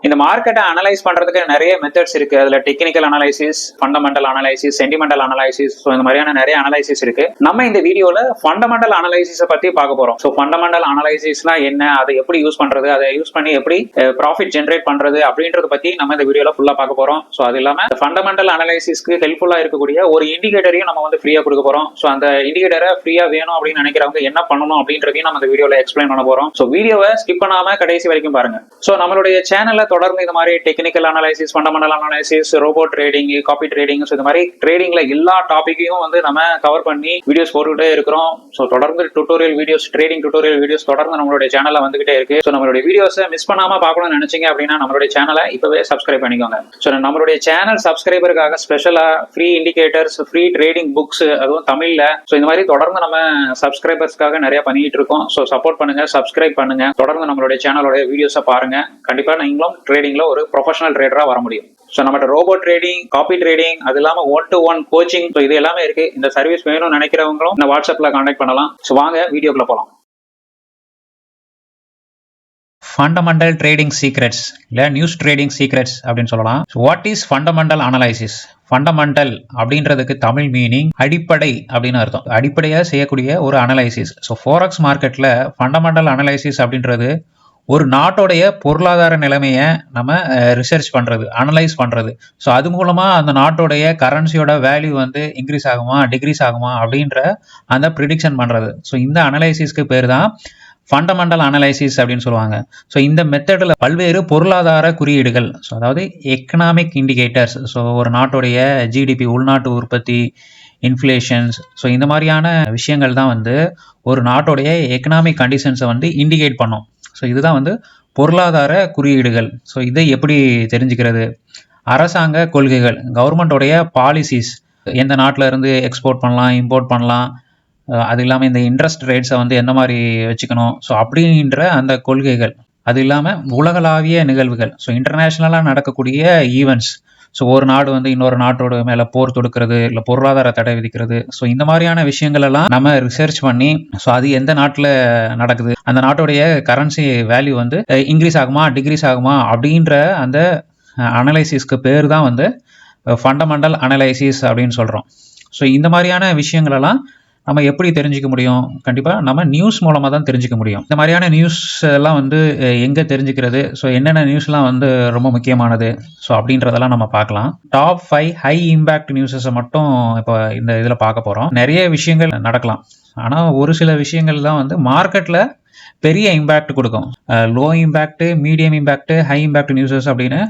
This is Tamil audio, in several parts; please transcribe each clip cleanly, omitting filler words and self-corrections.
இந்த மார்க்கெட்டை அனலைஸ் பண்றதுக்கு நிறைய மெத்தட்ஸ் இருக்கு. அதுல technical analysis, fundamental analysis, sentimental analysis, இந்த மாதிரியான நிறைய அனலைசிஸ் இருக்கு. நம்ம இந்த வீடியோல ஃபண்டமெண்டல் அனலைசிஸை பத்தி பார்க்க போறோம். ஸோ ஃபண்டமெண்டல் அனலைசிஸ்னா என்ன, அதை எப்படி யூஸ் பண்றது, அதை யூஸ் பண்ணி எப்படி ப்ராஃபிட் ஜென்ரேட் பண்றது அப்படின்றத பத்தி நம்ம இந்த வீடியோல ஃபுல்லா பார்க்க போறோம். ஸோ அது இல்லாம ஃபண்டமெண்டல் அனலைசிஸ்க்கு ஹெல்ப்ஃபுல்லா இருக்கக்கூடிய ஒரு இண்டிகேட்டரையும் நம்ம வந்து ஃப்ரீயா கொடுக்க போறோம். ஸோ அந்த இண்டிகேட்டரை ஃப்ரீயா வேணும் அப்படின்னு நினைக்கிறவங்க என்ன பண்ணணும் அப்படின்றதையும் நம்ம இந்த வீடியோல எக்ஸ்பிளைன் பண்ண போறோம். ஸோ வீடியோவை ஸ்கிப் பண்ணாம கடைசி வரைக்கும் பாருங்க. ஸோ நம்மளுடைய சேனல்ல தொடர்ந்து இந்த மாதிரி technical analysis, fundamental analysis, robo trading, copy trading, இந்த மாதிரி ட்ரேடிங்ல எல்லா டாபிக்கையும் வந்து நம்ம கவர் பண்ணி வீடியோஸ் போட்டுக்கிட்டே இருக்கிறோம். ஸோ தொடர்ந்து tutorial videos, trading tutorial videos தொடர்ந்து நம்மளுடைய சேனல்ல வந்துகிட்டே இருக்கு. ஸோ நம்மளுடைய வீடியோஸை மிஸ் பண்ணாம பார்க்கணும்னு நினைச்சீங்க அப்படின்னா நம்மளுடைய சேனலை இப்பவே சப்ஸ்கிரைப் பண்ணிக்கோங்க. ஸோ நம்மளுடைய சேனல் சப்ஸ்கிரைபருக்காக ஸ்பெஷலா free indicators, free trading books, அதுவும் தமிழ்ல, ஸோ இந்த மாதிரி தொடர்ந்து நம்ம சப்ஸ்கிரைபர்ஸ்க்காக நிறைய பண்ணிட்டு இருக்கோம். ஸோ சப்போர்ட் பண்ணுங்க, சப்ஸ்கிரைப் பண்ணுங்க, தொடர்ந்து நம்மளுடைய சேனலோட வீடியோஸை பாருங்க. கண்டிப்பா நீங்களும் ட்ரேடிங்ல ஒரு ப்ரொஃபஷனல் ட்ரேடரா வர முடியும். ஸோ நம்மகிட்ட ரோபோ ட்ரேடிங், காப்பி ட்ரேடிங், அது இல்லாம 1-to-1 கோச்சிங், ஸோ இது எல்லாமே இருக்கு. இந்த சர்வீஸ் வேணும்னு நினைக்கிறவங்களும் இந்த வாட்ஸ்அப்ல கான்டாக்ட் பண்ணலாம். ஸோ வாங்க வீடியோக்குள்ள போலாம். ஃபண்டமெண்டல் ட்ரேடிங் சீக்ரெட்ஸ் இல்லை நியூஸ் ட்ரேடிங் சீக்ரெட்ஸ் அப்படின்னு சொல்லலாம். What is fundamental analysis? Fundamental அப்படின்றதுக்கு தமிழ் மீனிங் அடிப்படை அப்படின்னு அர்த்தம். அடிப்படையாக செய்யக்கூடிய ஒரு அனலைசிஸ். ஸோ ஃபோரெக்ஸ் மார்க்கெட்டில் ஃபண்டமெண்டல் அனலைசிஸ் அப்படின்றது ஒரு நாட்டோடைய பொருளாதார நிலைமையை நம்ம ரிசர்ச் பண்ணுறது, அனலைஸ் பண்ணுறது. ஸோ அது மூலமாக அந்த நாட்டோடைய கரன்சியோட வேல்யூ வந்து இன்க்ரீஸ் ஆகுமா, டிக்ரீஸ் ஆகுமா அப்படின்ற அந்த ப்ரிடிக்ஷன் பண்ணுறது. ஸோ இந்த அனலைசிஸ்க்கு பேர் தான் ஃபண்டமெண்டல் அனலைசிஸ் அப்படின்னு சொல்லுவாங்க. ஸோ இந்த மெத்தடில் பல்வேறு பொருளாதார குறியீடுகள், ஸோ அதாவது எக்கனாமிக் இண்டிகேட்டர்ஸ், ஸோ ஒரு நாட்டுடைய ஜிடிபி, உள்நாட்டு உற்பத்தி, இன்ஃப்ளேஷன்ஸ், ஸோ இந்த மாதிரியான விஷயங்கள் தான் வந்து ஒரு நாட்டுடைய எக்கனாமிக் கண்டிஷன்ஸை வந்து இண்டிகேட் பண்ணும். ஸோ இதுதான் வந்து பொருளாதார குறியீடுகள். ஸோ இதை எப்படி தெரிஞ்சுக்கிறது? அரசாங்க கொள்கைகள், கவர்மெண்டோடைய பாலிசிஸ், எந்த நாட்டில் இருந்து எக்ஸ்போர்ட் பண்ணலாம், இம்போர்ட் பண்ணலாம், அது இல்லாமல் இந்த இன்ட்ரெஸ்ட் ரேட்ஸை வந்து எந்த மாதிரி வச்சுக்கணும், ஸோ அப்படின்ற அந்த கொள்கைகள். அது இல்லாமல் உலகளாவிய நிகழ்வுகள், ஸோ இன்டர்நேஷ்னலாக நடக்கக்கூடிய ஈவெண்ட்ஸ், ஸோ ஒரு நாடு வந்து இன்னொரு நாட்டோட மேலே போர் தொடுக்கிறது, இல்லை பொருளாதார தடை விதிக்கிறது, ஸோ இந்த மாதிரியான விஷயங்கள் எல்லாம் நம்ம ரிசர்ச் பண்ணி, ஸோ அது எந்த நாட்டில் நடக்குது, அந்த நாட்டோடைய கரன்சி வேல்யூ வந்து இன்க்ரீஸ் ஆகுமா, டிக்ரீஸ் ஆகுமா அப்படின்ற அந்த அனலைசிஸ்க்கு பேர் தான் வந்து ஃபண்டமெண்டல் அனலைசிஸ் அப்படின்னு சொல்கிறோம். ஸோ இந்த மாதிரியான விஷயங்களெல்லாம் நம்ம எப்படி தெரிஞ்சிக்க முடியும்? கண்டிப்பாக நம்ம நியூஸ் மூலமாக தான் தெரிஞ்சிக்க முடியும். இந்த மாதிரியான நியூஸ் எல்லாம் வந்து எங்கே தெரிஞ்சுக்கிறது, ஸோ என்னென்ன நியூஸ்லாம் வந்து ரொம்ப முக்கியமானது, ஸோ அப்படின்றதெல்லாம் நம்ம பார்க்கலாம். டாப் 5 ஹை இம்பேக்ட் நியூஸஸை மட்டும் இப்போ இந்த இதில் பார்க்க போகிறோம். நிறைய விஷயங்கள் நடக்கலாம், ஆனால் ஒரு சில விஷயங்கள் தான் வந்து மார்க்கெட்டில் பெரிய இம்பேக்ட் கொடுக்கும். Low impact, medium impact, high impact newses அப்படின்னு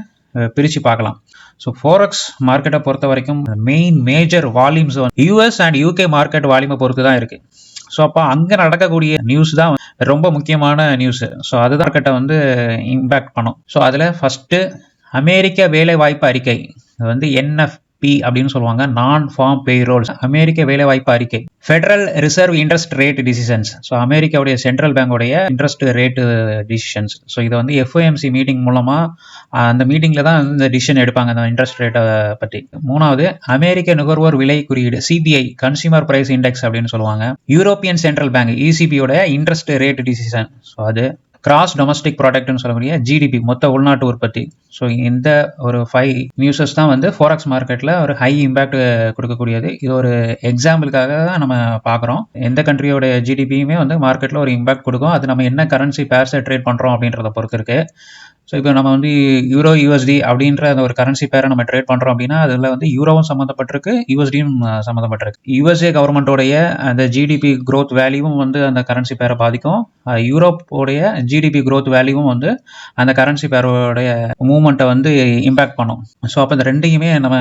பிரித்து பார்க்கலாம். ஸோ ஃபோரெக்ஸ் மார்க்கெட்டை பொறுத்த வரைக்கும் major volumes US and UK market வால்யூமை பொறுத்து தான் இருக்குது. ஸோ அப்போ அங்கே நடக்கக்கூடிய நியூஸ் தான் ரொம்ப முக்கியமான நியூஸு. ஸோ அதுதான் மார்க்கெட்டை வந்து இம்பேக்ட் பண்ணும். ஸோ அதில் ஃபஸ்ட்டு அமெரிக்க வேலை வாய்ப்பு அறிக்கை, அது வந்து NFP அப்படின்னு சொல்லுவாங்க, நான் ஃபார்ம் பேரோல்ஸ், அமெரிக்க வேலை வாய்ப்பு அறிக்கை. Federal reserve interest rate decisions, so அமெரிக்காவுடைய சென்ட்ரல் பேங்கோடைய இன்ட்ரெஸ்ட் ரேட்டு டிசிஷன்ஸ். ஸோ இதை வந்து FOMC மீட்டிங் மூலமாக அந்த மீட்டிங்கில் தான் இந்த டிசிஷன் எடுப்பாங்க அந்த இன்ட்ரெஸ்ட் ரேட்டை பற்றி. மூணாவது அமெரிக்க நுகர்வோர் விலை குறியீடு, CPI, கன்சியூமர் பிரைஸ் இண்டெக்ஸ் அப்படின்னு சொல்லுவாங்க. யூரோப்பியன் சென்ட்ரல் பேங்க் ECBயோட இன்ட்ரெஸ்ட் ரேட் டிசிஷன். ஸோ அது கிராஸ் டொமஸ்டிக் ப்ராடக்ட்னு சொல்லக்கூடிய GDP, மொத்த உள்நாட்டு உற்பத்தி. ஸோ இந்த ஒரு 5 நியூஸஸ் தான் வந்து ஃபோரெக்ஸ் மார்க்கெட்டில் ஒரு ஹை இம்பேக்ட் கொடுக்கக்கூடியது. இது ஒரு எக்ஸாம்பிளுக்காக தான் நம்ம பார்க்குறோம். எந்த கண்ட்ரியோட GDPயுமே வந்து மார்க்கெட்டில் ஒரு இம்பேக்ட் கொடுக்கும். அது நம்ம என்ன கரன்சி பேர்ஸை ட்ரேட் பண்ணுறோம் அப்படின்றத பொறுத்து இருக்கு. ஸோ இப்போ நம்ம வந்து யூரோ USD அப்படின்ற அந்த ஒரு கரன்சி பேரை நம்ம ட்ரேட் பண்ணுறோம் அப்படின்னா அதில் வந்து யூரோவும் சம்மந்தப்பட்டிருக்கு, USDயும் சம்மந்தப்பட்டிருக்கு. USA கவர்மெண்ட்டோடைய அந்த GDP growth வேல்யூவும் வந்து அந்த கரன்சி பேரை பாதிக்கும். யூரோப்போடைய GDP growth வேல்யூவும் வந்து அந்த கரன்சி பேரோடைய மூவ்மெண்ட்டை வந்து இம்பேக்ட் பண்ணும். ஸோ அப்போ இந்த ரெண்டையுமே நம்ம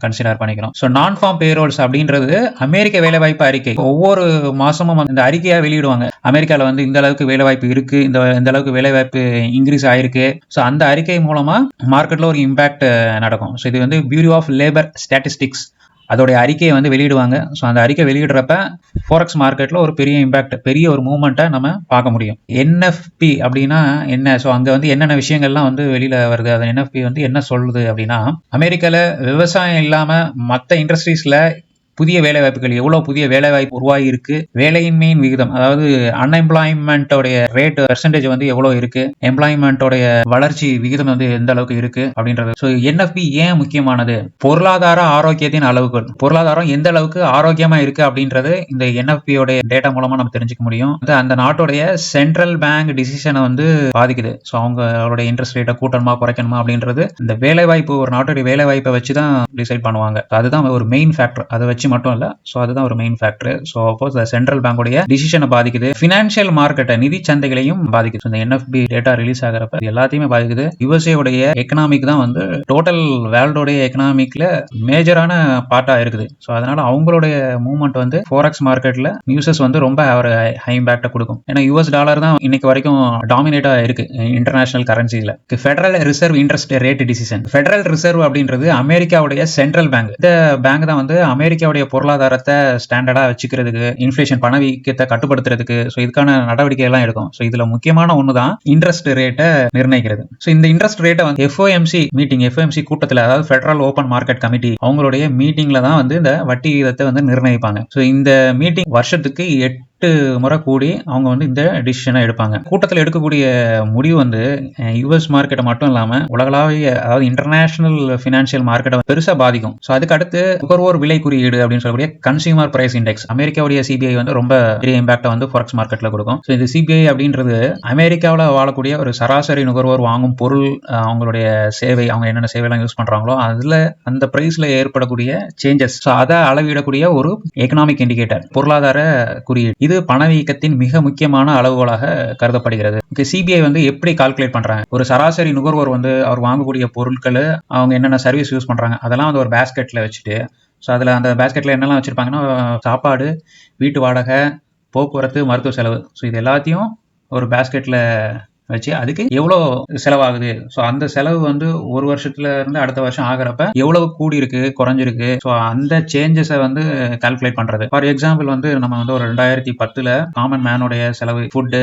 கன்சிடர் பண்ணிக்கணும். ஸோ நான் ஃபார்ம் பேரோல்ஸ் அப்படின்றது அமெரிக்க வேலைவாய்ப்பு அறிக்கை. ஒவ்வொரு மாதமும் இந்த அறிக்கையாக வெளியிடுவாங்க. அமெரிக்காவில் வந்து இந்த அளவுக்கு வேலைவாய்ப்பு இருக்குது, இந்த அளவுக்கு வேலைவாய்ப்பு இன்க்ரீஸ் ஆயிருக்கு. ஸோ அந்த அறிக்கை மூலமாக மார்க்கெட்டில் ஒரு இம்பேக்ட் நடக்கும். ஸோ இது வந்து பியூரோ ஆஃப் லேபர் ஸ்டாட்டிஸ்டிக்ஸ் அதோடைய அறிக்கையை வந்து வெளியிடுவாங்க. ஸோ அந்த அறிக்கை வெளியிடுறப்ப ஃபோரெக்ஸ் மார்க்கெட்டில் ஒரு பெரிய இம்பேக்ட், பெரிய ஒரு மூவ்மெண்ட்டை நம்ம பார்க்க முடியும். NFP அப்படின்னா என்ன? ஸோ அங்கே வந்து என்னென்ன விஷயங்கள்லாம் வந்து வெளியில் வருது, அது NFP வந்து என்ன சொல்லுது அப்படின்னா, அமெரிக்காவில் விவசாயம் இல்லாமல் மற்ற இண்டஸ்ட்ரீஸில் புதிய வேலைவாய்ப்புகள் எவ்வளவு புதிய வேலைவாய்ப்பு உருவாகி இருக்கு, வேலையின்மையின் விகிதம் அதாவது அன்எம்ப்ளாய்மெண்டோடைய ரேட் பெர்சன்டேஜ் வந்து எவ்வளவு இருக்கு, எம்ப்ளாய்மெண்டோடைய வளர்ச்சி விகிதம் வந்து எந்த அளவுக்கு இருக்கு அப்படின்றது. ஸோ என்எஃப்பி ஏன் முக்கியமானது, பொருளாதார ஆரோக்கியத்தின் அளவுகள், பொருளாதாரம் எந்த அளவுக்கு ஆரோக்கியமா இருக்கு அப்படின்றது இந்த என்எஃப்பியோட டேட்டா மூலமா நம்ம தெரிஞ்சுக்க முடியும். அந்த நாட்டோடைய சென்ட்ரல் பேங்க் டிசிஷனை வந்து பாதிக்குது. ஸோ அவங்களோட இன்ட்ரெஸ்ட் ரேட்டை கூட்டணுமா குறைக்கணுமா அப்படின்றது இந்த வேலைவாய்ப்பு, ஒரு நாட்டுடைய வேலைவாய்ப்பை வச்சு தான் டிசைட் பண்ணுவாங்க. அதுதான் ஒரு மெயின் ஃபேக்டர். அதை வச்சு மட்டும் இல்ல, ஸோ அதுதான் ஒரு மெயின் ஃபேக்டர். ஸோ அப்போஸ் சென்ட்ரல் பேங்கோடைய டிசிஷனை பாதிக்குது, பினான்சியல் மார்க்கெட்டை, நிதி சந்தைகளையும் பாதிக்குது. இந்த என்எஃப்பி டேட்டா ரிலீஸ் ஆகிறப்ப எல்லாத்தையுமே பாதிக்குது. யுஎஸ்ஏ உடைய எக்கனாமிக் தான் வந்து டோட்டல் வேர்ல்டோடைய எக்கனாமிக்ல மேஜரான பார்ட்டா இருக்குது. ஸோ அதனால அவங்களுடைய மூவ்மெண்ட் வந்து ஃபாரெக்ஸ் மார்க்கெட்ல நியூஸஸ் வந்து ரொம்ப ஒரு ஹை இம்பாக்ட கொடுக்கும். ஏன்னா யூஎஸ் டாலர் தான் இன்னைக்கு வரைக்கும் டாமினேட்டா இருக்கு இன்டர்நேஷனல் கரன்சில. Federal reserve interest rate decision. Federal reserve அப்படின்றது அமெரிக்காவுடைய சென்ட்ரல் பேங்க். இந்த பேங்க் தான் வந்து அமெரிக்காவுடைய பொருளாதாரத்தை ஸ்டாண்டர்டா வச்சுக்கிறதுக்கு, இன்ஃபிளேஷன் பணவீக்கத்தை கட்டுப்படுத்துறதுக்கு, ஸோ இதுக்கான நடவடிக்கை எல்லாம் எடுக்கும். ஸோ இதுல முக்கியமான ஒன்று தான் இன்ட்ரெஸ்ட் ரேட்டை நிர்ணயிக்கிறது. ஸோ இந்த இன்ட்ரெஸ்ட் ரேட்டை வந்து எஃப்ஓஎம்சி கூட்டத்தில், அதாவது ஃபெடரல் ஓபன் மார்க்கெட் கமிட்டி, அவங்களுடைய மீட்டிங்ல தான் வந்து இந்த வட்டி விகிதத்தை வந்து நிர்ணயிப்பாங்க. ஸோ இந்த மீட்டிங் வருஷத்துக்கு 8 முறை கூடி அவங்க வந்து இந்த டிசிஷனை எடுப்பாங்க. கூட்டத்தில் எடுக்கக்கூடிய முடிவு வந்து யூஎஸ் மார்க்கெட்டை மட்டும் இல்லாம உலகளாவிய, அதாவது இன்டர்நேஷனல் பினான்சியல் மார்க்கெட்டை பெருசா பாதிக்கும். ஸோ அதுக்கு அடுத்து நுகர்வோர் விலை குறியீடு அப்படின்னு சொல்லக்கூடிய கன்சியூமர் பிரைஸ் இண்டெக்ஸ், அமெரிக்காவுடைய சிபிஐ வந்து ரொம்ப பெரிய இம்பாக்டை வந்து ஃபாரெக்ஸ் மார்க்கெட்ல கொடுக்கும். ஸோ இந்த சிபிஐ அப்படின்றது அமெரிக்காவில் வாழக்கூடிய ஒரு சராசரி நுகர்வோர் வாங்கும் பொருள், அவங்களுடைய சேவை, அவங்க என்னென்ன சேவைலாம் யூஸ் பண்றாங்களோ அதுல அந்த பிரைஸ்ல ஏற்படக்கூடிய சேஞ்சஸ், ஸோ அதை அளவிடக்கூடிய ஒரு எக்கனாமிக் இண்டிகேட்டர், பொருளாதார குறியீடு. இது பணவீக்கத்தின் மிக முக்கியமான அளவுகோலாக கருதப்படுகிறது. சிபிஐ வந்து எப்படி கால்குலேட் பண்றாங்க, ஒரு சராசரி நுகர்வோர் வந்து அவர் வாங்கக்கூடிய பொருட்கள், அவங்க என்னென்ன சர்வீஸ் யூஸ் பண்றாங்க அதெல்லாம் வந்து ஒரு பேஸ்கெட்ல வச்சுட்டு, ஸோ அதில் அந்த பேஸ்கெட்ல என்னெல்லாம் வச்சிருப்பாங்கன்னா சாப்பாடு, வீட்டு வாடகை, போக்குவரத்து, மருத்துவ செலவு, ஸோ இது எல்லாத்தையும் ஒரு பேஸ்கெட்ல வச்சு அதுக்கு எவ்வளோ செலவாகுது, ஸோ அந்த செலவு வந்து ஒரு வருஷத்துல இருந்து அடுத்த வருஷம் ஆகிறப்ப எவ்வளவு கூடி இருக்கு குறைஞ்சிருக்கு, ஸோ அந்த சேஞ்சஸை வந்து கால்குலேட் பண்றது. ஃபார் எக்ஸாம்பிள் வந்து நம்ம வந்து ஒரு 2010 காமன் மேனோடைய செலவு, ஃபுட்டு,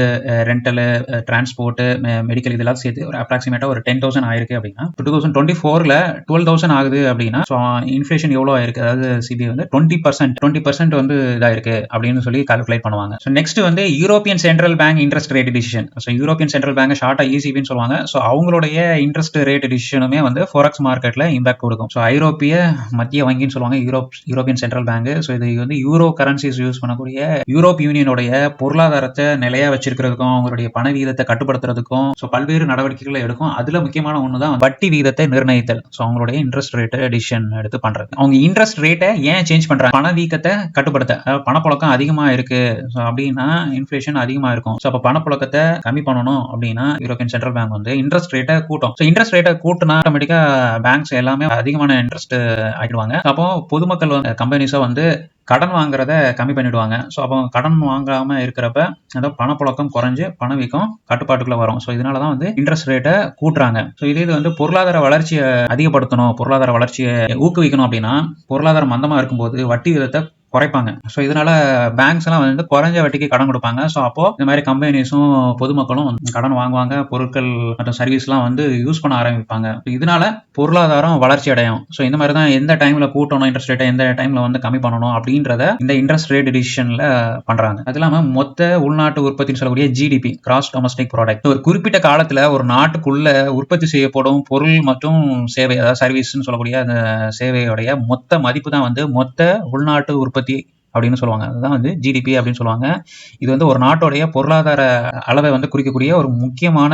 ரெண்டலு, டிரான்ஸ்போர்ட், மெடிக்கல் இதெல்லாம் சேர்த்து ஒரு அப்ராக்சிமேட்டா ஒரு 10,000 ஆயிருக்கு அப்படின்னா 2024 12,000 ஆகுது அப்படின்னா, ஸோ இன்ஃபிளேஷன் எவ்வளோ ஆயிருக்கு, அதாவது சிபிஐ வந்து 20% வந்து இதாயிருக்கு அப்படின்னு சொல்லி கால்குலேட் பண்ணுவாங்க. ஸோ நெக்ஸ்ட் வந்து European central bank interest rate decision. So European central bank ஷார்ட்டா ECBன்னு சொல்லுவாங்க. ஸோ அவங்களுடைய இன்ட்ரெஸ்ட் ரேட் டிசிஷனுமே வந்து ஃபாரெக்ஸ் மார்க்கெட்ல இம்பாக்ட் கொடுக்கும். ஸோ ஐரோப்பிய மத்திய வங்கின்னு சொல்லுவாங்க, யூரோப்பியன் சென்ட்ரல் பேங்க். ஸோ இது வந்து யூரோ கரன்சிஸ் யூஸ் பண்ணக்கூடிய யூரோப் யூனியனுடைய பொருளாதாரத்தை நிலையா வச்சிருக்கிறதுக்கும், அவங்களுடைய பண வீதத்தை கட்டுப்படுத்துறதுக்கும் ஸோ பல்வேறு நடவடிக்கைகளை எடுக்கும். அதுல முக்கியமான ஒன்று தான் வட்டி வீதத்தை நிர்ணயித்தல். ஸோ அவங்களுடைய இன்ட்ரெஸ்ட் ரேட் டிசிஷன் எடுத்து பண்றது. அவங்க இன்ட்ரெஸ்ட் ரேட்டை ஏன் சேஞ்ச் பண்றாங்க, பண வீக்கத்தை கட்டுப்படுத்த, பணப்புழக்கம் அதிகமா இருக்கு ஸோ அப்படின்னா இன்ஃபிளேஷன் அதிகமா இருக்கும். ஸோ அப்ப பணப்புழக்கத்தை கம்மி பண்ணணும் அப்படின்னா யூரோப்பியன் சென்ட்ரல் பேங்க் வந்து இன்ட்ரெஸ்ட் ரேட்டை கூட்டும். ஸோ இன்ட்ரெஸ்ட் ரேட்டை கூட்டினா ஆட்டோமேட்டிக்கா பேங்க்ஸ் எல்லாமே அதிகமான இன்ட்ரெஸ்ட் ஆகிடுவாங்க. அப்போ பொதுமக்கள் வந்து கம்பெனிஸை வந்து கடன் வாங்குறத கம்மி பண்ணிடுவாங்க. ஸோ அப்போ கடன் வாங்காம இருக்கிறப்ப அந்த பணப்புழக்கம் குறைஞ்சு பணவீக்கம் கட்டுப்பாட்டுக்குள்ள வரும். ஸோ இதனால தான் வந்து இன்ட்ரெஸ்ட் ரேட்டை கூட்டுறாங்க. ஸோ இது வந்து பொருளாதார வளர்ச்சியை அதிகப்படுத்தணும், பொருளாதார வளர்ச்சியை ஊக்குவிக்கணும் அப்படின்னா, பொருளாதாரம் மந்தமா இருக்கும்போது வட்டி விதத்தை குறைப்பாங்க. ஸோ இதனால பேங்க்ஸ் எல்லாம் வந்து குறைஞ்ச வட்டிக்கு கடன் கொடுப்பாங்க. ஸோ அப்போ இந்த மாதிரி கம்பெனிஸும் பொதுமக்களும் கடன் வாங்குவாங்க, பொருட்கள் மற்றும் சர்வீஸ் எல்லாம் வந்து யூஸ் பண்ண ஆரம்பிப்பாங்க. இதனால பொருளாதாரம் வளர்ச்சி அடையும். ஸோ இந்த மாதிரி தான் எந்த டைம்ல கூட்டணும் இன்ட்ரெஸ்ட் ரேட்டை, எந்த டைம்ல வந்து கம்மி பண்ணணும் அப்படின்றத இந்த இன்ட்ரெஸ்ட் ரேட் டிசிஷன்ல பண்றாங்க. அது இல்லாம மொத்த உள்நாட்டு உற்பத்தின்னு சொல்லக்கூடிய GDP, கிராஸ் டொமஸ்டிக் ப்ராடக்ட், ஒரு குறிப்பிட்ட காலத்துல ஒரு நாட்டுக்குள்ள உற்பத்தி செய்யப்படும் பொருள் மற்றும் சேவை, அதாவது சர்வீஸ்ன்னு சொல்லக்கூடிய அந்த சேவையுடைய மொத்த மதிப்பு தான் வந்து மொத்த உள்நாட்டு உற்பத்தி அப்படின்னு சொல்லுவாங்க. அதுதான் வந்து GDP அப்படின்னு சொல்லுவாங்க. இது வந்து ஒரு நாட்டோடைய பொருளாதார அளவை வந்து குறிக்கக்கூடிய ஒரு முக்கியமான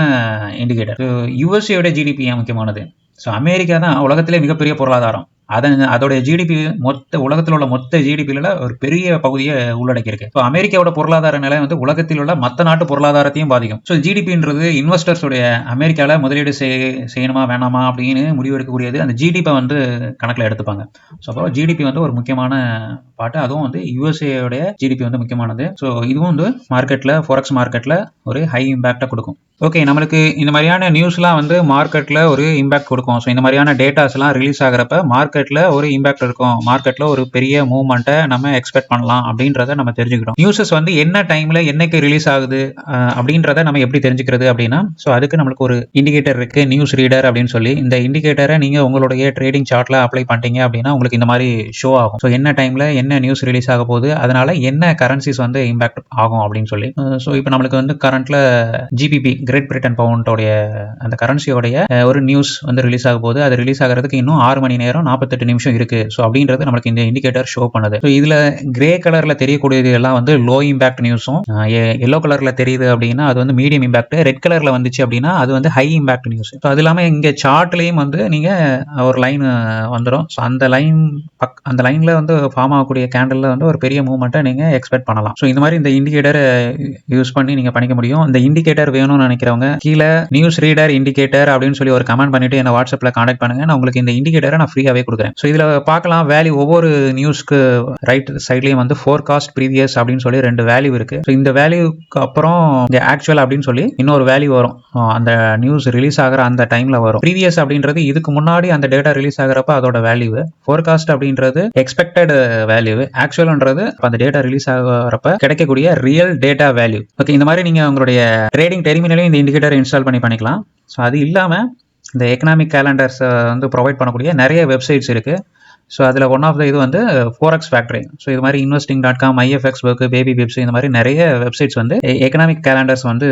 இண்டிகேட்டர். யுஎஸ்ஏ GDP ஏன் முக்கியமானது? ஸோ அமெரிக்கா தான் உலகத்திலே மிகப்பெரிய பொருளாதாரம். அதோடைய GDP மொத்த உலகத்தில் உள்ள மொத்த GDPல ஒரு பெரிய பகுதியை உள்ளடக்கி இருக்கு. ஸோ அமெரிக்காவோட பொருளாதார நிலை வந்து உலகத்தில் உள்ள மற்ற நாட்டு பொருளாதாரத்தையும் பாதிக்கும். ஸோ GDPன்றது இன்வெஸ்டர்ஸுடைய அமெரிக்கால முதலீடு செய்யணுமா வேணாமா அப்படின்னு முடிவெடுக்கக்கூடியது. அந்த GDP வந்து கணக்கில் எடுத்துப்பாங்க. ஸோ அப்போ GDP வந்து ஒரு முக்கியமான பாட்டு. அதுவும் வந்து யுஎஸ்ஏடைய GDP வந்து முக்கியமானது. ஸோ இதுவும் வந்து மார்க்கெட்ல, ஃபாரெக்ஸ் மார்க்கெட்ல ஒரு ஹை இம்பாக்டை கொடுக்கும். ஓகே, நம்மளுக்கு இந்த மாதிரியான நியூஸ்லாம் வந்து மார்க்கெட்ல ஒரு இம்பாக்ட் கொடுக்கும். ஸோ இந்த மாதிரியான டேட்டாஸ்லாம் ரிலீஸ் ஆகிறப்ப மார்க்கெட் மார்க்கெட்ல ஒரு இம்பாக்ட் இருக்கும், மார்க்கெட்ல ஒரு பெரிய மூவ்மெண்ட்டை நம்ம எக்ஸ்பெக்ட் பண்ணலாம் அப்படின்றத நம்ம தெரிஞ்சுக்கிட்டோம். நியூஸஸ் வந்து என்ன டைம்ல என்னைக்கு ரிலீஸ் ஆகுது அப்படின்றத நம்ம எப்படி தெரிஞ்சுக்கிறது அப்படின்னா, ஸோ அதுக்கு நம்மளுக்கு ஒரு இண்டிகேட்டர் இருக்கு, நியூஸ் ரீடர் அப்படின்னு சொல்லி. இந்த இண்டிகேட்டரை நீங்க உங்களுடைய ட்ரேடிங் சார்ட்ல அப்ளை பண்ணிட்டீங்க அப்படின்னா உங்களுக்கு இந்த மாதிரி ஷோ ஆகும். ஸோ என்ன டைம்ல என்ன நியூஸ் ரிலீஸ் ஆக போகுது, அதனால என்ன கரன்சிஸ் வந்து இம்பாக்ட் ஆகும் அப்படின்னு சொல்லி. ஸோ இப்போ நம்மளுக்கு வந்து கரண்ட்ல ஜிபிபி, கிரேட் பிரிட்டன் பவுண்டோடைய அந்த கரன்சியோடைய ஒரு நியூஸ் வந்து ரிலீஸ் ஆக போகுது. அது ரிலீஸ் ஆகிறதுக்கு இன்னும் 6 மணி நேரம் 48 நிமிஷம் இருக்கு. ஸோ அப்படின்றது நம்மளுக்கு இந்த இண்டிகேட்டர் ஷோ பண்ணுது. ஸோ இதுல கிரே கலர்ல தெரியக்கூடியது எல்லாம் வந்து லோ இம்பாக்ட் நியூஸும், எல்லோ கலர்ல தெரியுது அப்படின்னா அது வந்து மீடியம் இம்பாக்ட், ரெட் கலர்ல வந்துச்சு அப்படின்னா அது வந்து ஹை இம்பாக்ட் நியூஸ். ஸோ அது இல்லாமல் இங்கே சார்ட்லயும் வந்து நீங்க ஒரு லைன் வந்துடும். ஸோ அந்த லைன்ல வந்து ஃபார்ம் ஆகக்கூடிய கேண்டல்ல வந்து ஒரு பெரிய மூவ்மெண்ட்டை நீங்க எக்ஸ்பெக்ட் பண்ணலாம். ஸோ இந்த மாதிரி இந்த இண்டிகேட்டர் யூஸ் பண்ணி நீங்க பண்ணிக்க முடியும். இந்த இண்டிகேட்டர் வேணும்னு நினைக்கிறவங்க கீழே நியூஸ் ரீடர் இண்டிகேட்டர் அப்படின்னு சொல்லி ஒரு கமெண்ட் பண்ணிட்டு என்ன வாட்ஸ்அப்ல கான்டாக்ட் பண்ணுங்க. நான் உங்களுக்கு இந்த இண்டிகேட்டரை நான் ஃப்ரீயாவே கொடுக்குறேன். ஸோ இதுல பார்க்கலாம் வேல்யூ, ஒவ்வொரு நியூஸ்க்கு ரைட் சைட்லயும் வந்து ஃபோர்காஸ்ட், ப்ரீவியஸ் அப்படின்னு சொல்லி 2 வேல்யூ இருக்கு. ஸோ இந்த வேல்யூக்கு அப்புறம் இந்த ஆக்சுவல் அப்படின்னு சொல்லி இன்னொரு வேல்யூ வரும். அந்த நியூஸ் ரிலீஸ் ஆகிற அந்த டைம்ல வரும். ப்ரீவியஸ் அப்படின்றது இதுக்கு முன்னாடி அந்த டேட்டா ரிலீஸ் ஆகிறப்ப அதோட வேல்யூ. ஃபோர்காஸ்ட் அப்படின்றது எக்ஸ்பெக்டட் வேல்யூ. ஆக்சுவல்ன்றது அந்த டேட்டா ரிலீஸ் ஆகிறப்ப கிடைக்கக்கூடிய ரியல் டேட்டா வேல்யூ. ஓகே, இந்த மாதிரி நீங்க உங்களுடைய ட்ரேடிங் டெர்மினலையும் இந்த இண்டிகேட்டர் இன்ஸ்டால் பண்ணிக்கலாம். ஸோ அது இல்லாம இந்த எக்கனாமிக் கேலண்டர்ஸ் வந்து ப்ரொவைட் பண்ணக்கூடிய நிறைய வெப்சைட்ஸ் இருக்கு. ஸோ அதில் ஒன் ஆஃப் த இது வந்து Forex Factory. ஸோ இது மாதிரி investing.com, IFX Work, baby pips, இந்த மாதிரி நிறைய வெப்சைட்ஸ் வந்து எக்கனாமிக் கேலண்டர்ஸ் வந்து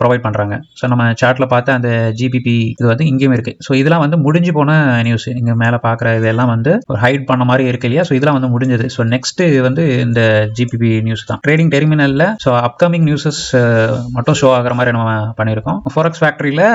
ப்ரொவைட் பண்ணுறாங்க. ஸோ நம்ம சார்ட்டில் பார்த்த அந்த ஜிபிபி இது வந்து இங்கேயும் இருக்குது. ஸோ இதெல்லாம் வந்து முடிஞ்சு போன நியூஸ். நீங்கள் மேலே பார்க்குற இதெல்லாம் வந்து ஒரு ஹைட் பண்ண மாதிரி இருக்கு இல்லையா. ஸோ இதெல்லாம் வந்து முடிஞ்சது. ஸோ நெக்ஸ்ட் வந்து இந்த ஜிபிபி நியூஸ் தான். ட்ரேடிங் டெர்மினலில் ஸோ அப்கமிங் நியூஸஸ் மட்டும் ஷோ ஆகிற மாதிரி நம்ம பண்ணியிருக்கோம். Forex Factoryல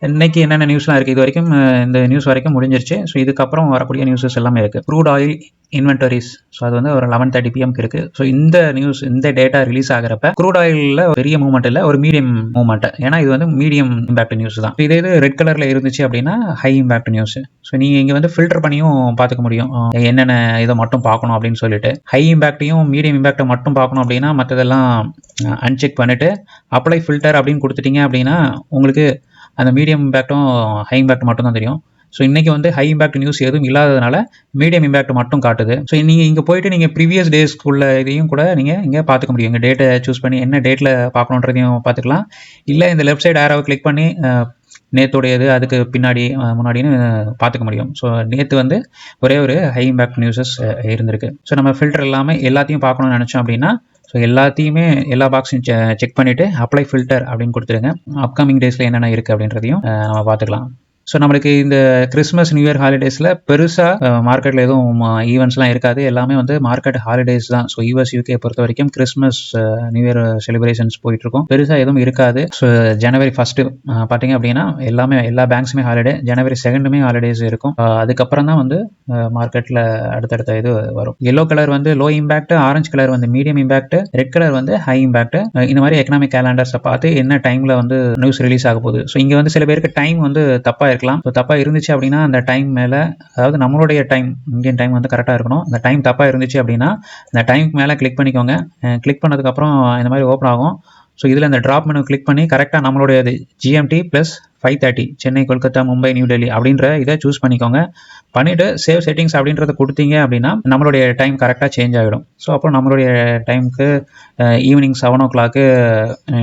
இன்னைக்கு என்னென்ன நியூஸ்லாம் இருக்குது, இது வரைக்கும் இந்த நியூஸ் வரைக்கும் முடிஞ்சிருச்சு. ஸோ இதுக்கப்புறம் வரக்கூடிய நியூஸஸ் எல்லாமே இருக்குது. க்ரூட் ஆயில் இன்வென்டரிஸ், ஸோ அது வந்து ஒரு 11:30 PM இருக்குது. ஸோ இந்த நியூஸ், இந்த டேட்டா ரிலீஸ் ஆகிறப்ப க்ரூட் ஆயிலில் பெரிய மூவ்மெண்ட் இல்லை, ஒரு மீடியம் மூவ்மெண்ட். ஏன்னா இது வந்து மீடியம் இம்பாக்ட் நியூஸ் தான். இதே இது ரெட் கலரில் இருந்துச்சு அப்படின்னா ஹை இம்பாக்ட் நியூஸ். ஸோ நீங்கள் இங்கே வந்து ஃபில்டர் பண்ணியும் பார்த்துக்க முடியும், என்னென்ன இதை மட்டும் பார்க்கணும் அப்படின்னு சொல்லிட்டு. ஹை இம்பாக்டையும் மீடியம் இம்பாக்டை மட்டும் பார்க்கணும் அப்படின்னா மற்றதெல்லாம் அன்செக் பண்ணிட்டு அப்ளை ஃபில்டர் அப்படின்னு கொடுத்துட்டீங்க அப்படின்னா உங்களுக்கு அந்த மீடியம் இம்பாக்டும் ஹை இம்பாக்ட் மட்டும் தான் தெரியும். ஸோ இன்னைக்கு வந்து ஹை இம்பாக்ட் நியூஸ் எதுவும் இல்லாததுனால மீடியம் இம்பாக்ட் மட்டும் காட்டுது. ஸோ நீங்கள் இங்கே போயிட்டு நீங்கள் ப்ரீவியஸ் டேஸ்க்குள்ள இதையும் கூட நீங்கள் இங்கே பார்த்துக்க முடியும். இங்கே டேட்டை சூஸ் பண்ணி என்ன டேட்டில் பார்க்கணுன்றதையும் பார்த்துக்கலாம். இல்லை இந்த லெஃப்ட் சைடு ஆரோவை கிளிக் பண்ணி நேற்றுடையது அதுக்கு பின்னாடி முன்னாடின்னு பார்த்துக்க முடியும். ஸோ நேற்று வந்து ஒரே ஒரு ஹை இம்பாக்ட் நியூஸஸ் இருந்திருக்கு. ஸோ நம்ம ஃபில்டர் இல்லாமல் எல்லாத்தையும் பார்க்கணும்னு நினச்சோம் அப்படின்னா ஸோ எல்லாத்தையுமே எல்லா பாக்ஸையும் செக் பண்ணிவிட்டு அப்ளை ஃபில்டர் அப்படின்னு கொடுத்துருங்க. அப்கமிங் டேஸில் என்னென்ன இருக்குது அப்படின்றதையும் நம்ம பார்த்துக்கலாம். ஸோ நம்மளுக்கு இந்த கிறிஸ்மஸ் நியூ இயர் ஹாலிடேஸில் பெருசாக மார்க்கெட்டில் எதுவும் ஈவெண்ட்ஸ்லாம் இருக்காது. எல்லாமே வந்து மார்க்கெட் ஹாலிடேஸ் தான். ஸோ யூஎஸ் யூகே பொறுத்த வரைக்கும் கிறிஸ்மஸ் நியூ இயர் செலிப்ரேஷன்ஸ் போயிட்டுருக்கும். பெருசாக எதுவும் இருக்காது. ஸோ ஜனவரி 1 பார்த்தீங்க அப்படின்னா எல்லா பேங்க்ஸுமே ஹாலிடே. ஜனவரி 2 ஹாலிடேஸ் இருக்கும். அதுக்கப்புறம் தான் வந்து மார்க்கெட்டில் அடுத்தடுத்த இது வரும். எல்லோ கலர் வந்து லோ இம்பாக்ட், ஆரஞ்சு கலர் வந்து மீடியம் இம்பாக்ட், ரெட் கலர் வந்து ஹை இம்பாக்ட். இந்த மாதிரி எக்கனாமிக் கேலண்டர்ஸை பார்த்து என்ன டைமில் வந்து நியூஸ் ரிலீஸ் ஆக போகுது. ஸோ இங்கே வந்து சில பேருக்கு டைம் வந்து தப்பாக இருக்கலாம். தப்பா இருந்துச்சு அப்படின்னா அந்த டைம் மேல, அதாவது நம்மளுடைய டைம், இந்தியன் டைம் வந்து கரெக்டா இருக்கணும். அந்த டைம் தப்பா இருந்துச்சு அப்படின்னா இந்த டைம்க்கு மேல கிளிக் பண்ணிக்கோங்க. கிளிக் பண்ணதுக்கு அப்புறம் இந்த மாதிரி ஓப்பன் ஆகும். ஸோ இதில் இந்த ட்ராப் மெனு கிளிக் பண்ணி கரெக்டாக நம்மளுடைய GMT + 5:30 சென்னை, கொல்கத்தா, மும்பை, நியூ டெல்லி அப்படின்ற இதை சூஸ் பண்ணிக்கோங்க. பண்ணிவிட்டு சேவ் செட்டிங்ஸ் அப்படின்றத கொடுத்தீங்க அப்படின்னா நம்மளுடைய டைம் கரெக்டாக சேஞ்ச் ஆகிடும். ஸோ அப்போ நம்மளுடைய டைமுக்கு ஈவினிங் 7 o'clock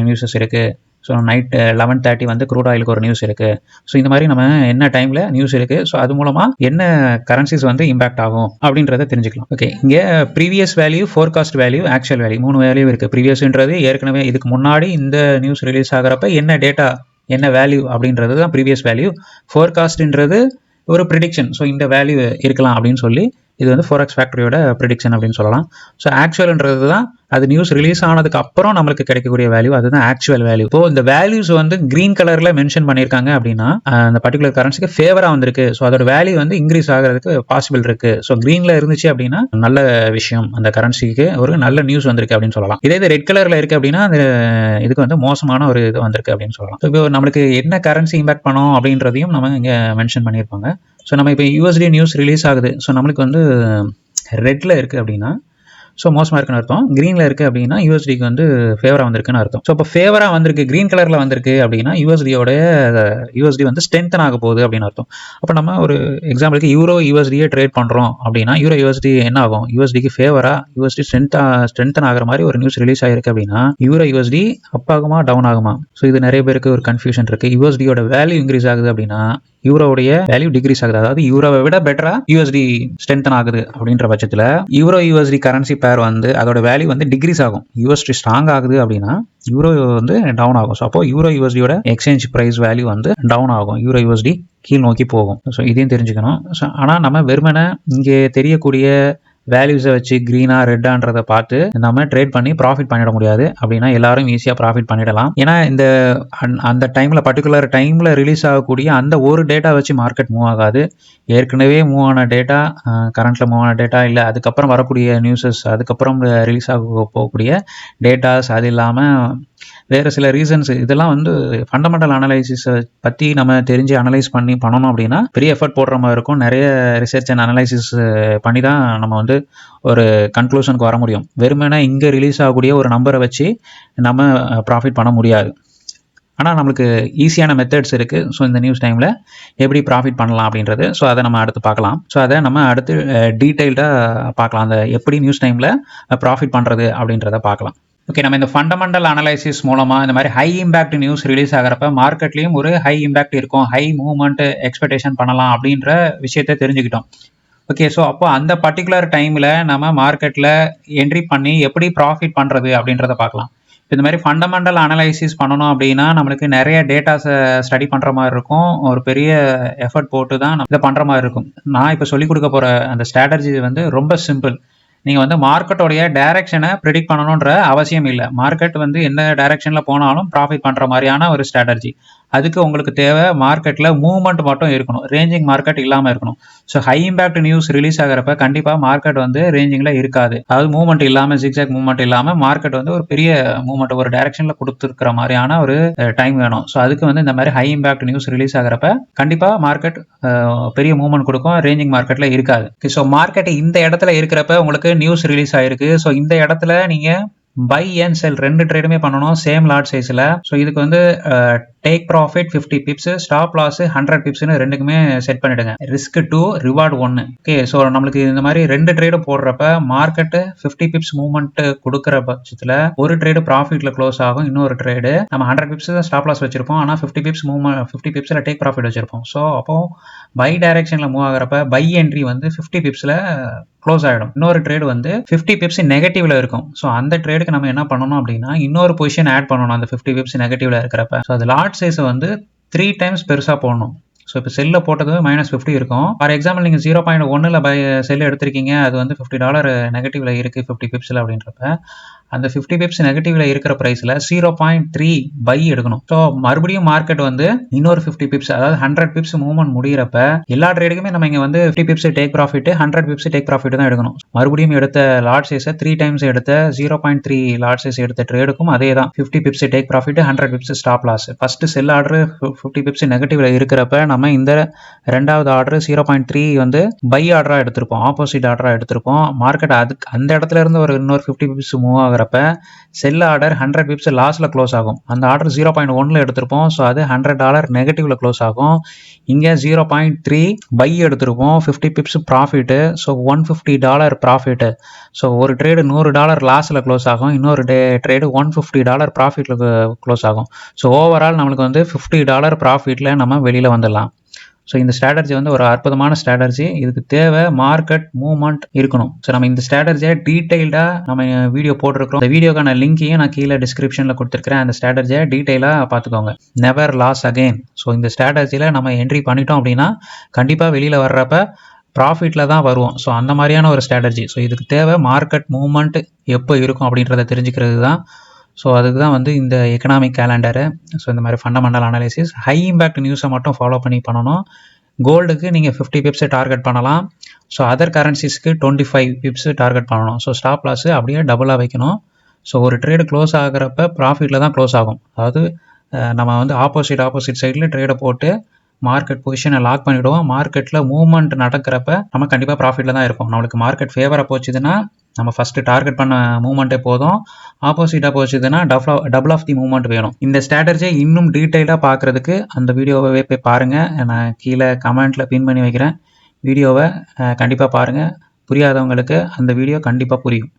நியூஸஸ் இருக்குது. ஸோ நைட் 11:30 வந்து க்ரூட் ஆயிலுக்கு ஒரு நியூஸ் இருக்குது. ஸோ இந்த மாதிரி நம்ம என்ன டைமில் நியூஸ் இருக்குது, ஸோ அது மூலமாக என்ன கரன்சிஸ் வந்து இம்பாக்ட் ஆகும் அப்படின்றத தெரிஞ்சுக்கலாம். ஓகே, இங்கே previous value, forecast value, actual value 3 value இருக்குது. ப்ரீவியஸ்ன்றது ஏற்கனவே இதுக்கு முன்னாடி இந்த நியூஸ் ரிலீஸ் ஆகிறப்ப என்ன டேட்டா, என்ன வேல்யூ அப்படின்றது தான் ப்ரீவியஸ் வேல்யூ. ஃபோர்காஸ்ட்ன்றது ஒரு ப்ரிடிக்ஷன். ஸோ இந்த வேல்யூ இருக்கலாம் அப்படின்னு சொல்லி இது வந்து Forex Factoryயோட ப்ரிடிக்ஷன் அப்படின்னு சொல்லலாம். ஸோ ஆக்சுவல்ன்றது தான் அது நியூஸ் ரிலீஸ் ஆனதுக்கு அப்புறம் நம்மளுக்கு கிடைக்கக்கூடிய வேல்யூ, அதுதான் ஆக்சுவல் வேல்யூ. இப்போ இந்த வேல்யூஸ் வந்து கிரீன் கலர்ல மென்ஷன் பண்ணியிருக்காங்க அப்படின்னா அந்த பர்டிகுலர் கரன்சிக்கு ஃபேவரா வந்திருக்கு. ஸோ அதோட வேல்யூ வந்து இன்க்ரீஸ் ஆகிறதுக்கு பாசிபிள் இருக்கு. ஸோ கிரீன்ல இருந்துச்சு அப்படின்னா நல்ல விஷயம், அந்த கரன்சிக்கு ஒரு நல்ல நியூஸ் வந்திருக்கு அப்படின்னு சொல்லலாம். இதே இது ரெட் கலர்ல இருக்கு அப்படின்னா அந்த இதுக்கு வந்து மோசமான ஒரு இது வந்திருக்கு அப்படின்னு சொல்லலாம். இப்போ நம்மளுக்கு என்ன கரன்சி இம்பாக்ட் பண்ணும் அப்படின்றதையும் நம்ம இங்கே மென்ஷன் பண்ணியிருப்பாங்க. ஸோ நம்ம இப்போ USD நியூஸ் ரிலீஸ் ஆகுது. ஸோ நம்மளுக்கு வந்து ரெட்ல இருக்கு அப்படின்னா ஸோ மோசமாக இருக்குன்னு அர்த்தம். க்ரீனில் இருக்குது அப்படின்னா யூஎஸ்டிக்கு வந்து ஃபேவராக வந்திருக்குன்னு அர்த்தம். ஸோ இப்போ ஃபேவராக வந்திருக்கு, க்ரீன் கலரில் வந்திருக்கு அப்படின்னா யூஎஸ்டி வந்து ஸ்ட்ரென்தன் ஆக போகுது அப்படின்னு அர்த்தம். அப்போ நம்ம ஒரு எக்ஸாம்பிளுக்கு யூரோ யூஎஸ்டியே ட்ரேட் பண்ணுறோம் அப்படின்னா யூரோ யூஎஸ்டி என்ன ஆகும், யூஎஸ்டிக்கு ஃபேவராக யூஎஸ்டி ஸ்ட்ரென்தன் ஆகிற மாதிரி ஒரு நியூஸ் ரிலீஸ் ஆகிருக்கு அப்படின்னா யூரோ யூஎஸ்டி அப் ஆகுமா டவுன் ஆகுமா? ஸோ இது நிறைய பேருக்கு ஒரு கன்ஃபியூஷன் இருக்குது. யூஎஸ்டியோட வேல்யூ இன்க்ரீஸ் ஆகுது அப்படின்னா யூரோவுடைய வேல்யூ டிக்ரீஸ் ஆகுது, அதாவது யூரோவை விட பெட்டரா யூஎஸ்டி ஸ்ட்ரென்தன் ஆகுது அப்படின்ற பட்சத்தில் யூரோ யூஎஸ்டி கரன்சி பேர் வந்து அதோட வேல்யூ வந்து டிக்ரீஸ் ஆகும். யூஎஸ்டி ஸ்ட்ராங் ஆகுது அப்படின்னா யூரோ வந்து டவுன் ஆகும். ஸோ அப்போ யூரோ யூஎஸ்டியோட எக்ஸ்சேஞ்ச் பிரைஸ் வேல்யூ வந்து டவுன் ஆகும், யூரோ யூஎஸ்டி கீழ் நோக்கி போகும். ஸோ இதையும் தெரிஞ்சுக்கணும். ஸோ ஆனால் நம்ம வெறுமனே இங்கே தெரியக்கூடிய வேல்யூஸை வச்சு க்ரீனா ரெட்டான்றதை பார்த்து நம்ம ட்ரேட் பண்ணி ப்ராஃபிட் பண்ணிட முடியாது. அப்படின்னா எல்லாரும் ஈஸியாக ப்ராஃபிட் பண்ணிடலாம். ஏன்னா இந்த அந்த டைமில் பர்டிகுலர் டைமில் ரிலீஸ் ஆகக்கூடிய அந்த ஒரு டேட்டா வச்சு மார்க்கெட் மூவ் ஆகாது. ஏற்கனவே மூவ் ஆன டேட்டா, கரண்ட்டில் மூவ் ஆன டேட்டா, இல்லை அதுக்கப்புறம் வரக்கூடிய நியூஸஸ், அதுக்கப்புறம் ரிலீஸ் ஆக போகக்கூடிய டேட்டாஸ், அது இல்லாமல் வேறு சில ரீசன்ஸ், இதெல்லாம் வந்து ஃபண்டமெண்டல் அனலைசிஸை பற்றி நம்ம தெரிஞ்சு அனலைஸ் பண்ணணும் அப்படின்னா பெரிய எஃபர்ட் போடுற மாதிரி இருக்கும். நிறைய ரிசர்ச் அண்ட் அனலைசிஸ் பண்ணி தான் நம்ம வந்து ஒரு கன்க்ளூஷனுக்கு வர முடியும். வெறுமனே இங்கே ரிலீஸ் ஆகக்கூடிய ஒரு நம்பரை வச்சு நம்ம ப்ராஃபிட் பண்ண முடியாது. ஆனால் நம்மளுக்கு ஈஸியான மெத்தட்ஸ் இருக்குது. ஸோ இந்த நியூஸ் டைமில் எப்படி ப்ராஃபிட் பண்ணலாம் அப்படின்றது, ஸோ அதை நம்ம அடுத்து பார்க்கலாம். ஸோ அதை நம்ம அடுத்து டீட்டெயில்டாக பார்க்கலாம், அந்த எப்படி நியூஸ் டைமில் ப்ராஃபிட் பண்ணுறது அப்படின்றத பார்க்கலாம். ஓகே, நம்ம இந்த ஃபண்டமெண்டல் அனலைசிஸ் மூலமாக இந்த மாதிரி ஹை இம்பேக்ட் நியூஸ் ரிலீஸ் ஆகிறப்ப மார்க்கெட்லேயும் ஒரு ஹை இம்பேக்ட் இருக்கும், ஹை மூவ்மெண்ட் எக்ஸ்பெக்டேஷன் பண்ணலாம் அப்படின்ற விஷயத்தை தெரிஞ்சுக்கிட்டோம். ஓகே, ஸோ அப்போ அந்த பர்டிகுலர் டைமில் நம்ம மார்க்கெட்டில் என்ட்ரி பண்ணி எப்படி ப்ராஃபிட் பண்ணுறது அப்படின்றத பார்க்கலாம். இந்த மாதிரி ஃபண்டமெண்டல் அனலைசிஸ் பண்ணணும் அப்படின்னா நம்மளுக்கு நிறைய டேட்டாஸை ஸ்டடி பண்ணுற மாதிரி இருக்கும், ஒரு பெரிய எஃபர்ட் போட்டு தான் நம்ம இதை பண்ணுற மாதிரி இருக்கும். நான் இப்போ சொல்லிக் கொடுக்க போகிற அந்த ஸ்ட்ராட்டஜி வந்து ரொம்ப சிம்பிள். நீங்கள் வந்து மார்க்கெட்டோடைய டைரக்ஷனை ப்ரிடிக்ட் பண்ணணுன்ற அவசியம் இல்லை. மார்க்கெட் வந்து எந்த டைரக்ஷனில் போனாலும் ப்ராஃபிட் பண்ணுற மாதிரியான ஒரு ஸ்ட்ராட்டஜி. அதுக்கு உங்களுக்கு தேவை மார்க்கெட்டில் மூவ்மெண்ட் மட்டும் இருக்கணும், ரேஞ்சிங் மார்க்கெட் இல்லாமல் இருக்கணும். So high impact news release ஆகிறப்ப கண்டிப்பாக மார்க்கெட் வந்து ரேஞ்சிங்கில் இருக்காது, அதாவது மூவ்மெண்ட் இல்லாமல், ஜிக்ஸாக் மூவ்மெண்ட் இல்லாமல் மார்க்கெட் வந்து ஒரு பெரிய மூவ்மெண்ட் ஒரு டைரக்ஷனில் கொடுத்துருக்கிற மாதிரியான ஒரு டைம் வேணும். ஸோ அதுக்கு வந்து இந்த மாதிரி ஹை இம்பேக்ட் நியூஸ் ரிலீஸ் ஆகிறப்ப கண்டிப்பாக மார்க்கெட் பெரிய மூவ்மெண்ட் கொடுக்கும், ரேஞ்சிங் மார்க்கெட்டில் இருக்காது. ஸோ மார்க்கெட் இந்த இடத்துல இருக்கிறப்ப உங்களுக்கு நியூஸ் ரிலீஸ் ஆயிருக்கு. ஸோ இந்த இடத்துல நீங்கள் பை அண்ட் செல் ரெண்டு ட்ரேடுமே பண்ணணும், சேம் லாட் சைஸில். ஸோ இதுக்கு வந்து take profit 50 pips, stop loss 100 பிப்ஸ்னு ரெண்டுக்குமே செட் பண்ணிடுங்க. Risk 2, reward 1. ஓகே, ஸோ நம்மளுக்கு இந்த மாதிரி ரெண்டு ட்ரேடு போடுறப்ப மார்க்கெட்டு 50 பிப்ஸ் மூவ்மெண்ட் கொடுக்குற பட்சத்தில் ஒரு ட்ரேடு ப்ராஃபிட்ல க்ளோஸ் ஆகும், இன்னொரு ட்ரேடு நம்ம 100 பிப்ஸ் தான் ஸ்டாப் லாஸ் வச்சிருப்போம், ஆனால் 50 பிப்ஸ் மூவ்மெண்ட் 50 பிப்ஸில் டேக் ப்ராஃபிட் வச்சிருப்போம். ஸோ அப்போ பை டைரக்ஷனில் மூவ் ஆகிறப்ப பை என்ட்ரி வந்து 50 பிப்ஸில் க்ளோஸ் ஆகிடும், இன்னொரு ட்ரேடு வந்து 50 பிப்ஸ் நெகட்டிவ்ல இருக்கும். ஸோ அந்த ட்ரேடுக்கு நம்ம என்ன பண்ணணும் அப்படின்னா இன்னொரு பொசிஷன் ஆட் பண்ணணும் அந்த 50 பிப்ஸ் நெகட்டிவ்ல இருக்கிறப்ப. ஸோ அது லாட் சைஸை வந்து 3 டைம்ஸ் பெருசாக போடணும். ஸோ இப்போ செல்லில் போட்டது -50 இருக்கும். ஃபார் எக்ஸாம்பிள் நீங்கள் 0.1ல் செல் எடுத்திருக்கீங்க, அது வந்து $50 நெகட்டிவ்ல இருக்குது 50 பிப்ஸில் அப்படின்றப்ப அந்த 50 பிப்ஸ் நெகட்டிவ்ல இருக்கிற பிரைஸ்ல 0.3 பை எடுக்கணும். ஸோ மறுபடியும் மார்க்கெட் வந்து இன்னொரு 50 பிப்ஸ், அதாவது 100 பிப்ஸ் மூவ்மெண்ட் முடிகிறப்ப எல்லா ட்ரேடுக்குமே நம்ம இங்கே வந்து 50 pips take profit, 100 pips take profit தான் எடுக்கணும். மறுபடியும் எடுத்த லாட் சைஸை 3 டைம்ஸ் எடுத்த 0.3 லாட் சைஸ் எடுத்த ட்ரேடுக்கும் அதே தான் 50 pips take profit, 100 pips stop loss. First sell order 50 pips நெகட்டிவ்ல இருக்கிறப்ப நம்ம இந்த ரெண்டாவது ஆர்டர் 0.3 வந்து பை ஆர்டரா எடுத்திருப்போம், ஆப்போசிட் ஆர்டரா எடுத்திருப்போம். மார்க்கெட் அதுக்கு அந்த இடத்துல இருந்து ஒரு இன்னொரு 50 பிப்ஸ் மூவ் ஆகிறப்ப செல் ஆர்டர் 100 பிப்ஸ் லாஸ்ல க்ளோஸ் ஆகும். அந்த ஆர்டர் 0.1ல எடுத்திருப்போம், ஸோ அது $100 நெகட்டிவ்ல க்ளோஸ் ஆகும். இங்கே 0.3 பை எடுத்திருப்போம், 50 pips profit, so $150 profit. So ஒரு ட்ரேடு $100 லாஸில் க்ளோஸ் ஆகும், இன்னொரு ட்ரேடு $150 ப்ராஃபிட்ல க்ளோஸ் ஆகும். ஸோ ஓவரால் நம்மளுக்கு வந்து $50 ப்ராஃபிட்ல நம்ம வெளியில் வந்துடலாம். ஸோ இந்த ஸ்ட்ராட்டஜி வந்து ஒரு அற்புதமான ஸ்ட்ராட்டஜி. இதுக்கு தேவை மார்க்கெட் மூவ்மெண்ட் இருக்கணும். ஸோ நம்ம இந்த ஸ்ட்ராட்டஜியை டீட்டெயில்டாக நம்ம வீடியோ போட்டிருக்கிறோம். இந்த வீடியோக்கான லிங்கையும் நான் கீழே டிஸ்கிரிப்ஷனில் கொடுத்துருக்கிறேன். அந்த ஸ்ட்ராட்டஜியை டீட்டெயிலாக பார்த்துக்கோங்க. Never loss again. ஸோ இந்த ஸ்ட்ராட்டஜியில் நம்ம என்ட்ரி பண்ணிட்டோம் அப்படின்னா கண்டிப்பாக வெளியில் வர்றப்ப ப்ராஃபிட்டில் தான் வருவோம். ஸோ அந்த மாதிரியான ஒரு ஸ்ட்ராட்டஜி. ஸோ இதுக்கு தேவை மார்க்கெட் மூவ்மெண்ட் எப்போ இருக்கும் அப்படின்றத தெரிஞ்சுக்கிறது தான். ஸோ அதுக்கு தான் வந்து இந்த எக்கனாமிக் கேலண்டரு. ஸோ இந்த மாதிரி ஃபண்டமெண்டல் அனாலிசிஸ் ஹை இம்பேக்ட் நியூஸை மட்டும் ஃபாலோ பண்ணணும். கோல்டுக்கு நீங்கள் 50 பிப்ஸை டார்கெட் பண்ணலாம். ஸோ அதர் கரன்சிஸ்க்கு 25 பிப்ஸ் டார்கெட் பண்ணணும். ஸோ ஸ்டாப் லாஸ் அப்படியே டபுளாக வைக்கணும். ஸோ ஒரு ட்ரேடு க்ளோஸ் ஆகிறப்ப ப்ராஃபிட்டில் தான் க்ளோஸ் ஆகும். அதாவது நம்ம வந்து ஆப்போசிட் சைடில் ட்ரேடை போட்டு மார்க்கெட் பொசிஷனை லாக் பண்ணிவிடுவோம். மார்க்கெட்டில் மூவ்மெண்ட் நடக்கிறப்ப நம்ம கண்டிப்பாக ப்ராஃபிட்டில் தான் இருப்போம். நம்மளுக்கு மார்க்கெட் ஃபேவராக போச்சுதுன்னா நம்ம ஃபர்ஸ்ட் டார்கெட் பண்ண மூவ்மெண்ட்டே போதும். ஆப்போசிட்டாக போச்சுதுன்னா டபுள் ஆஃப் தி மூவ்மெண்ட் வேணும். இந்த ஸ்ட்ராட்டஜியை இன்னும் டீட்டெயிலாக பார்க்குறதுக்கு அந்த வீடியோவை போய் பாருங்கள். நான் கீழே கமெண்ட்டில் பின் பண்ணி வைக்கிறேன். வீடியோவை கண்டிப்பாக பாருங்கள். புரியாதவங்களுக்கு அந்த வீடியோ கண்டிப்பாக புரியும்.